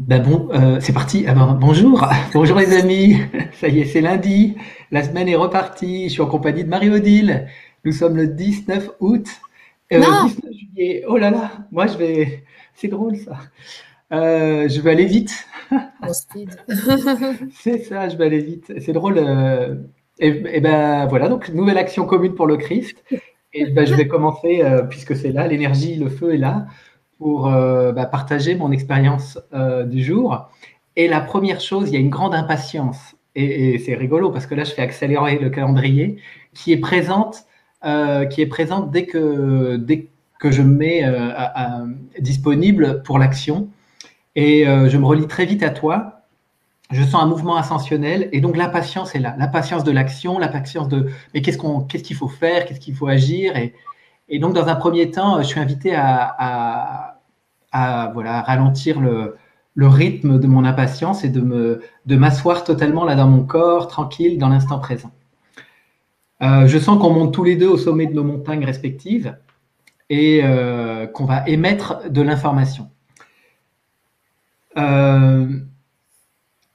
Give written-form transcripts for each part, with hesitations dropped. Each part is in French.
C'est parti. Ah ben, bonjour, bonjour les amis. Ça y est, c'est lundi. La semaine est repartie. Je suis en compagnie de Marie-Odile. Nous sommes le 19 août, Non, 19 juillet. Oh là là, moi je vais. C'est drôle ça. Je vais aller vite. mon speed. C'est ça, je vais aller vite. C'est drôle. Et ben voilà, donc nouvelle action commune pour le Christ. Et ben, je vais commencer, puisque c'est là, l'énergie, le feu est là, pour partager mon expérience du jour. Et la première chose, il y a une grande impatience. Et c'est rigolo parce que là, je fais accélérer le calendrier qui est présente dès que je me mets disponible pour l'action. Et je me relie très vite à toi. Je sens un mouvement ascensionnel et donc l'impatience est là, l'impatience de l'action, l'impatience de mais qu'est-ce qu'il faut faire, qu'est-ce qu'il faut agir et donc dans un premier temps, je suis invité voilà, ralentir le rythme de mon impatience et de m'asseoir totalement là dans mon corps, tranquille, dans l'instant présent. Je sens qu'on monte tous les deux au sommet de nos montagnes respectives et qu'on va émettre de l'information. Euh,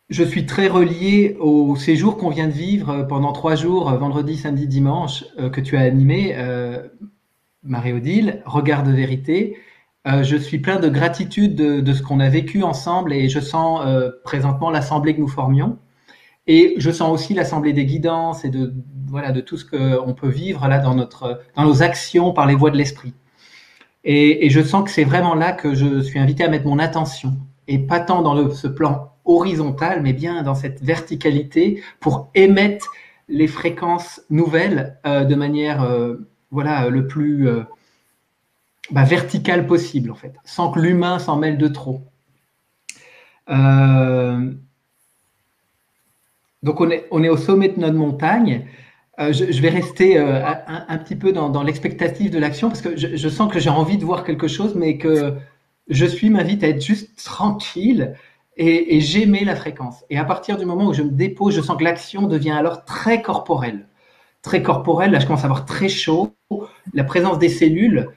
Je suis très relié au séjour qu'on vient de vivre pendant 3 jours, vendredi, samedi, dimanche, que tu as animé, Marie-Odile, Regard de vérité. Je suis plein de gratitude de ce qu'on a vécu ensemble et je sens présentement l'assemblée que nous formions. Et je sens aussi l'assemblée des guidances et voilà, de tout ce qu'on peut vivre là dans nos actions par les voies de l'esprit. Et je sens que c'est vraiment là que je suis invité à mettre mon attention et pas tant dans ce plan horizontal, mais bien dans cette verticalité pour émettre les fréquences nouvelles de manière voilà le plus verticale possible en fait, sans que l'humain s'en mêle de trop. Euh, donc on est au sommet de notre montagne. Je vais rester un petit peu dans l'expectative de l'action parce que je sens que j'ai envie de voir quelque chose, mais que m'invite à être juste tranquille et j'aimais la fréquence. Et à partir du moment où je me dépose, je sens que l'action devient alors très corporelle. Très corporelle, là je commence à avoir très chaud. La présence des cellules,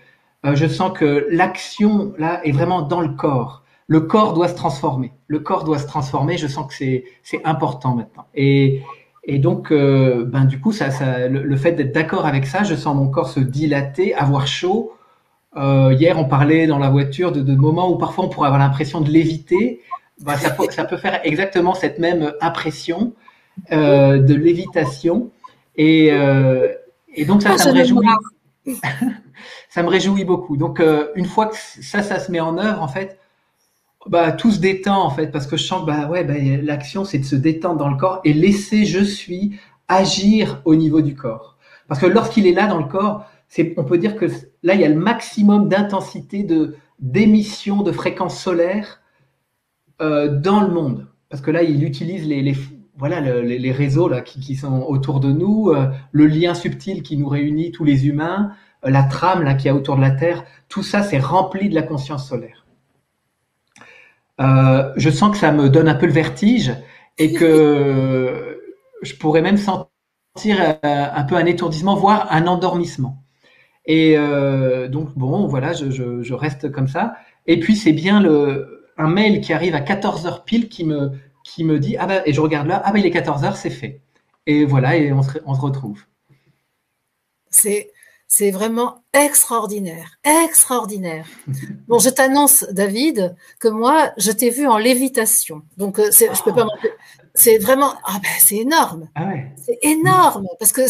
je sens que l'action là est vraiment dans le corps. Le corps doit se transformer. Le corps doit se transformer. Je sens que c'est important maintenant. Et donc, du coup, le fait d'être d'accord avec ça, je sens mon corps se dilater, avoir chaud. Hier, on parlait dans la voiture de moments où parfois on pourrait avoir l'impression de léviter. Ça peut faire exactement cette même impression de lévitation. Et, euh, et donc Ah, ça je me vais me réjouit. voir. Ça me réjouit beaucoup. Donc une fois que ça se met en œuvre, en fait, tout se détend en fait parce que je sens que l'action c'est de se détendre dans le corps et laisser je suis agir au niveau du corps. Parce que lorsqu'il est là dans le corps, on peut dire que là il y a le maximum d'intensité de d'émission de fréquences solaires dans le monde. Parce que là il utilise voilà les réseaux là qui sont autour de nous, le lien subtil qui nous réunit tous les humains, la trame là qu'il y a autour de la Terre, tout ça c'est rempli de la conscience solaire. Je sens que ça me donne un peu le vertige et que je pourrais même sentir un peu un étourdissement, voire un endormissement. Et donc bon, voilà, je reste comme ça. Et puis c'est bien un mail qui arrive à 14 heures pile qui me dit et je regarde là, il est 14 heures, c'est fait. Et voilà, et on se retrouve. C'est, c'est vraiment extraordinaire, extraordinaire. Bon, je t'annonce, David, que moi, je t'ai vu en lévitation. Donc, je peux pas Oh, mentir. C'est vraiment, c'est énorme. ah ouais. C'est Mm. énorme parce que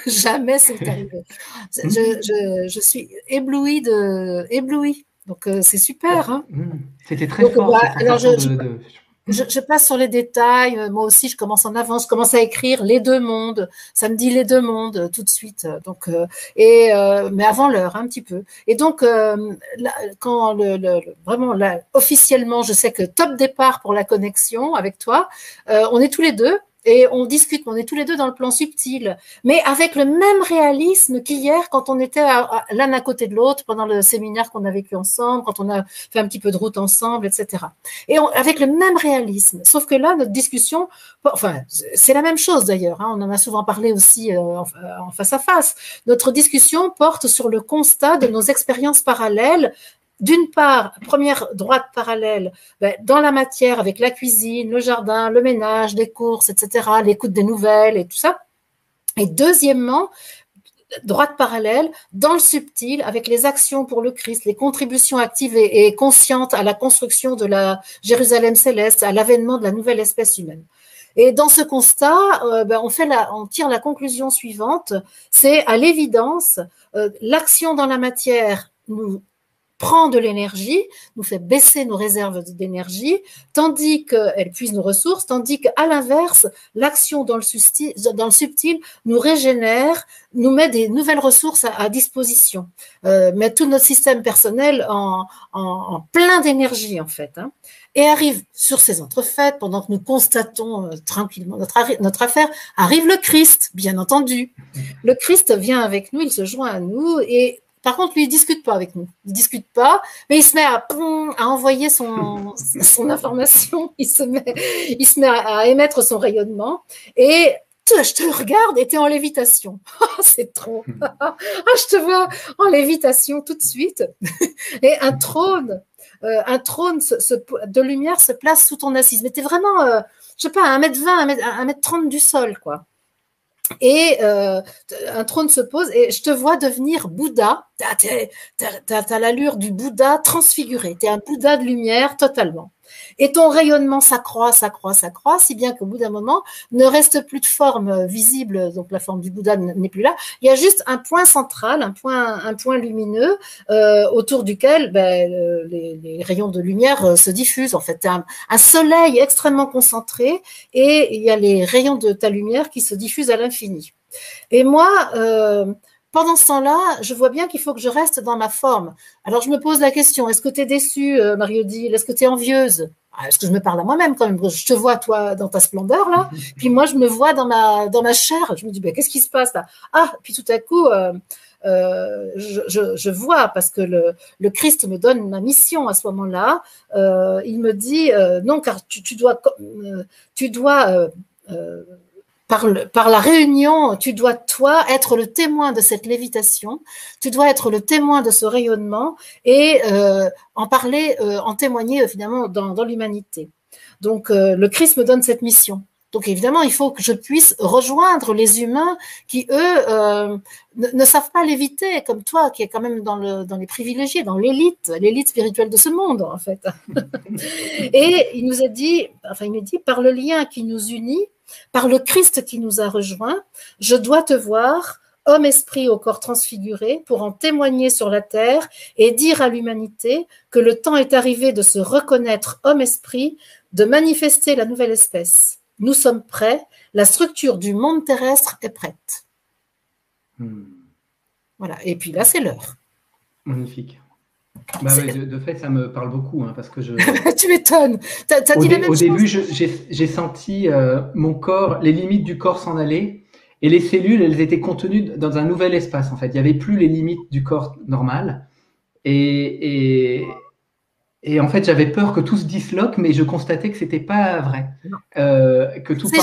jamais c'est arrivé. Je suis éblouie. Donc, c'est super, hein. C'était très Donc, fort cette alors, sensation de... je passe sur les détails. Moi aussi, je commence en avance. Je commence à écrire les deux mondes. Ça me dit les deux mondes tout de suite. Donc, mais avant l'heure, un petit peu. Et donc, là, quand vraiment là, officiellement, je sais que top départ pour la connexion avec toi, on est tous les deux. Et on discute, on est tous les deux dans le plan subtil, mais avec le même réalisme qu'hier quand on était l'un à côté de l'autre pendant le séminaire qu'on a vécu ensemble, quand on a fait un petit peu de route ensemble, etc. Avec le même réalisme. Sauf que là, notre discussion, enfin, c'est la même chose d'ailleurs, hein, on en a souvent parlé aussi en face à face. Notre discussion porte sur le constat de nos expériences parallèles d'une part, première droite parallèle, dans la matière avec la cuisine, le jardin, le ménage, les courses, etc., l'écoute des nouvelles et tout ça. Et deuxièmement, droite parallèle dans le subtil avec les actions pour le Christ, les contributions actives et conscientes à la construction de la Jérusalem céleste, à l'avènement de la nouvelle espèce humaine. Et dans ce constat, on tire la conclusion suivante, c'est à l'évidence, l'action dans la matière nous prend de l'énergie, nous fait baisser nos réserves d'énergie, tandis qu'elle puise nos ressources, tandis qu'à l'inverse, l'action dans le subtil nous régénère, nous met des nouvelles ressources à disposition, met tout notre système personnel en plein d'énergie en fait. Hein. Et arrive sur ces entrefaites, pendant que nous constatons tranquillement notre affaire, arrive le Christ, bien entendu. Le Christ vient avec nous, il se joint à nous et par contre, lui, il discute pas avec nous. Il discute pas, mais il se met à envoyer son information. Il se met à émettre son rayonnement. Et je te regarde et t'es en lévitation. C'est trop. Je te vois en lévitation tout de suite. Et un trône de lumière se place sous ton assise. Mais t'es vraiment, je sais pas, 1m20, 1m30 du sol, quoi. Et un trône se pose et je te vois devenir Bouddha. T'as l'allure du Bouddha transfiguré. T'es un Bouddha de lumière totalement. Et ton rayonnement s'accroît, si bien qu'au bout d'un moment, ne reste plus de forme visible, donc la forme du Bouddha n'est plus là. Il y a juste un point central, un point lumineux autour duquel les rayons de lumière se diffusent. En fait, un soleil extrêmement concentré et il y a les rayons de ta lumière qui se diffusent à l'infini. Et moi, pendant ce temps-là, je vois bien qu'il faut que je reste dans ma forme. Alors, je me pose la question, est-ce que tu es déçue, Marie-Odile? Est-ce que tu es envieuse? Est-ce que je me parle à moi-même quand même? Je te vois, toi, dans ta splendeur, là. Puis moi, je me vois dans ma chair. Je me dis, qu'est-ce qui se passe, là? Puis tout à coup, je vois, parce que le Christ me donne ma mission à ce moment-là. Il me dit, non, car tu dois par la réunion, tu dois, toi, être le témoin de cette lévitation, tu dois être le témoin de ce rayonnement et en parler, en témoigner finalement dans l'humanité. Donc, le Christ me donne cette mission. Donc, évidemment, il faut que je puisse rejoindre les humains qui, eux, ne savent pas léviter, comme toi, qui est quand même dans les privilégiés, dans l'élite spirituelle de ce monde, en fait. Et il me dit, par le lien qui nous unit, par le Christ qui nous a rejoints, je dois te voir, homme-esprit au corps transfiguré, pour en témoigner sur la terre et dire à l'humanité que le temps est arrivé de se reconnaître homme-esprit, de manifester la nouvelle espèce. Nous sommes prêts, la structure du monde terrestre est prête. Voilà, et puis là, c'est l'heure. Magnifique. De fait, ça me parle beaucoup, parce que tu m'étonnes. T'as dit la même chose. Au début, j'ai senti mon corps, les limites du corps s'en aller, et les cellules, elles étaient contenues dans un nouvel espace. En fait, il n'y avait plus les limites du corps normal, et en fait, j'avais peur que tout se disloque, mais je constatais que c'était pas vrai, que tout. C'est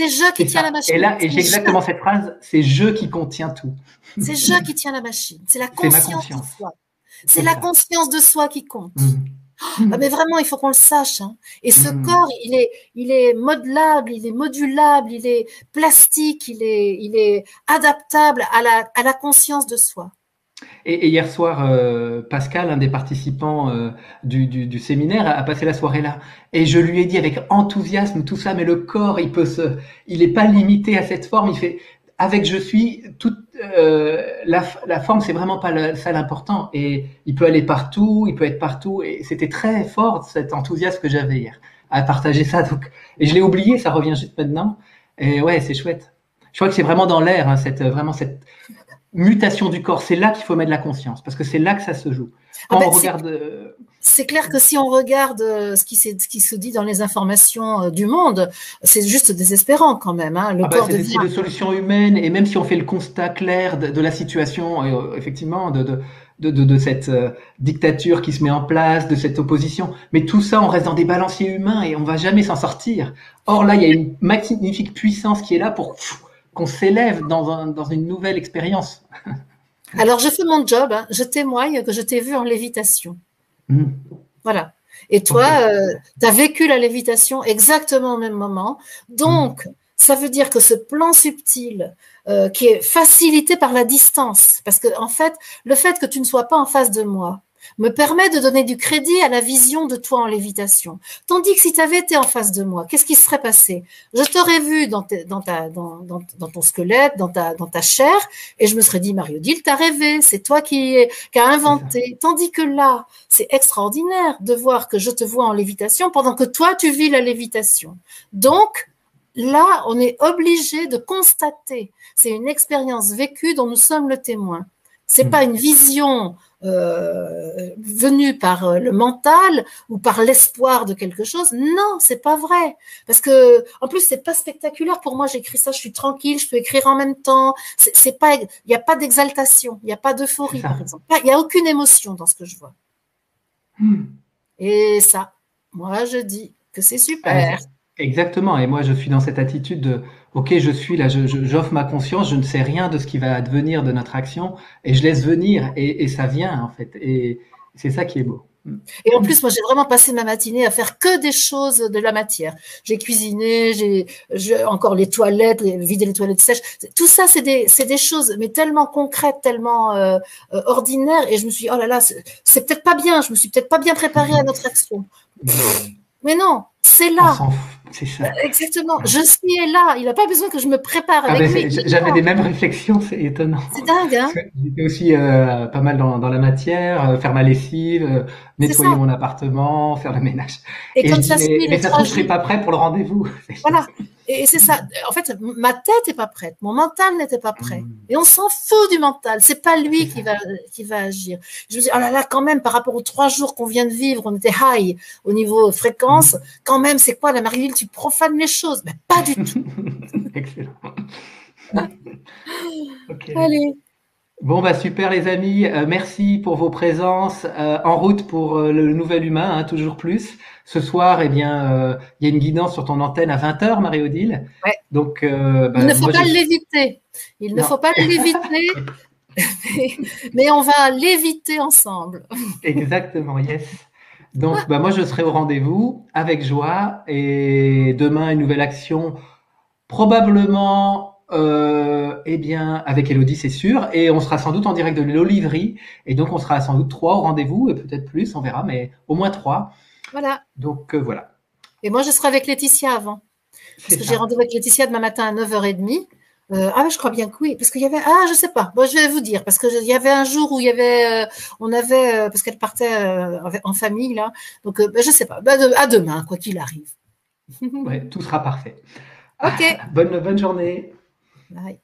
je qui tient la machine. Et j'ai exactement cette phrase. C'est je qui contient tout. C'est je qui tient la machine. C'est la conscience de soi. C'est la conscience de soi qui compte. Mais vraiment, il faut qu'on le sache. Et ce corps, il est modelable, il est modulable, il est plastique, il est adaptable à la conscience de soi. Et hier soir, Pascal, un des participants du séminaire, a passé la soirée là. Et je lui ai dit avec enthousiasme tout ça, mais le corps, il n'est pas limité à cette forme. Il fait avec je suis toute la forme, c'est vraiment pas ça l'important. Et il peut aller partout, il peut être partout. Et c'était très fort cet enthousiasme que j'avais hier à partager ça. Donc, et je l'ai oublié, ça revient juste maintenant. Et ouais, c'est chouette. Je crois que c'est vraiment dans l'air, cette mutation du corps. C'est là qu'il faut mettre de la conscience, parce que c'est là que ça se joue. Quand on regarde. C'est clair que si on regarde ce qui se dit dans les informations du monde, c'est juste désespérant quand même. Le corps c'est des solutions humaines, et même si on fait le constat clair de la situation, effectivement, de cette dictature qui se met en place, de cette opposition, mais tout ça, on reste dans des balanciers humains et on va jamais s'en sortir. Or là, il y a une magnifique puissance qui est là pour qu'on s'élève dans une nouvelle expérience. Alors, je fais mon job, hein. Je témoigne que je t'ai vu en lévitation. Hmm. Voilà. Et Ok. toi, tu as vécu la lévitation exactement au même moment. Hmm. Donc, ça veut dire que ce plan subtil, qui est facilité par la distance, parce que en fait, le fait que tu ne sois pas en face de moi me permet de donner du crédit à la vision de toi en lévitation. Tandis que si tu avais été en face de moi, qu'est-ce qui se serait passé? Je t'aurais vu dans ton squelette, dans ta chair, et je me serais dit, Marie-Odile, t'as rêvé, c'est toi qui as C'est ça. inventé. Tandis que là, c'est extraordinaire de voir que je te vois en lévitation pendant que toi, tu vis la lévitation. Donc, là, on est obligé de constater. C'est une expérience vécue dont nous sommes le témoin. C'est pas Hmm. une vision venue par le mental ou par l'espoir de quelque chose. Non, c'est pas vrai. Parce que, en plus, c'est pas spectaculaire. Pour moi, j'écris ça, je suis tranquille, je peux écrire en même temps. C'est pas, il n'y a pas d'exaltation, il n'y a pas C'est d'euphorie, ça. par exemple. Il n'y a aucune émotion dans ce que je vois. Hmm. Et ça, moi, je dis que c'est Ah, super. exactement. Et moi, je suis dans cette attitude de, OK, je suis là, j'offre ma conscience, je ne sais rien de ce qui va advenir de notre action, et je laisse venir, et ça vient, en fait. Et c'est ça qui est beau. Et en plus, moi, j'ai vraiment passé ma matinée à faire que des choses de la matière. J'ai cuisiné, encore les toilettes, vider les toilettes sèches. Tout ça, c'est des choses, mais tellement concrètes, tellement ordinaires. Et je me suis dit, oh là là, c'est peut-être pas bien. Je me suis peut-être pas bien préparée à notre action. Hmm. Mais non, c'est On là. s'en fout, c'est ça. Exactement. Je suis là. Il n'a pas besoin que je me prépare Ah avec ben lui. Il est j'avais là. des mêmes réflexions, c'est étonnant. C'est dingue, Parce hein? que j'étais aussi pas mal dans la matière, faire ma lessive, C'est nettoyer ça. mon appartement, faire le ménage. Et Et je comme dis, ça suit mais les ça se trois trouve, je serai jours. pas prêt pour le rendez-vous. Voilà. Et c'est ça. En fait, ma tête n'est pas prête. Mon mental n'était pas prêt. Hmm. Et on s'en fout du mental. C'est pas C'est lui ça. qui va agir. Je me dis, oh là là, quand même, par rapport aux 3 jours qu'on vient de vivre, on était high au niveau fréquence. Hmm. Quand même, c'est quoi, la Marie-Ville, tu profanes les choses. Mais pas du tout. Excellent. Ok. Allez. Bon, bah super les amis, merci pour vos présences. En route pour le nouvel humain, hein, toujours plus. Ce soir, eh bien, il y a une guidance sur ton antenne à 20 h, Marie-Odile. Ouais. Donc, Il ne bah, faut moi, pas je suis... l'éviter. Il ne Non, faut pas l'éviter, mais on va l'éviter ensemble. exactement, yes. Donc, bah, moi, je serai au rendez-vous avec joie. Et demain, une nouvelle action, probablement, eh bien, avec Elodie, c'est sûr. Et on sera sans doute en direct de l'Oliverie. Et donc, on sera sans doute trois au rendez-vous, et peut-être plus, on verra, mais au moins trois. Voilà. Donc, voilà, Et moi, je serai avec Laetitia avant. Parce c'est que j'ai ça. rendez-vous avec Laetitia demain matin à 9h30. Ah, mais je crois bien que oui, parce qu'il y avait, ah, je sais pas. Bon, je vais vous dire, parce que il y avait un jour où il y avait, on avait, parce qu'elle partait en famille là, donc ben, je sais pas. Ben, à demain, quoi qu'il arrive. Ouais, tout sera parfait. Ok. Bonne journée. Bye.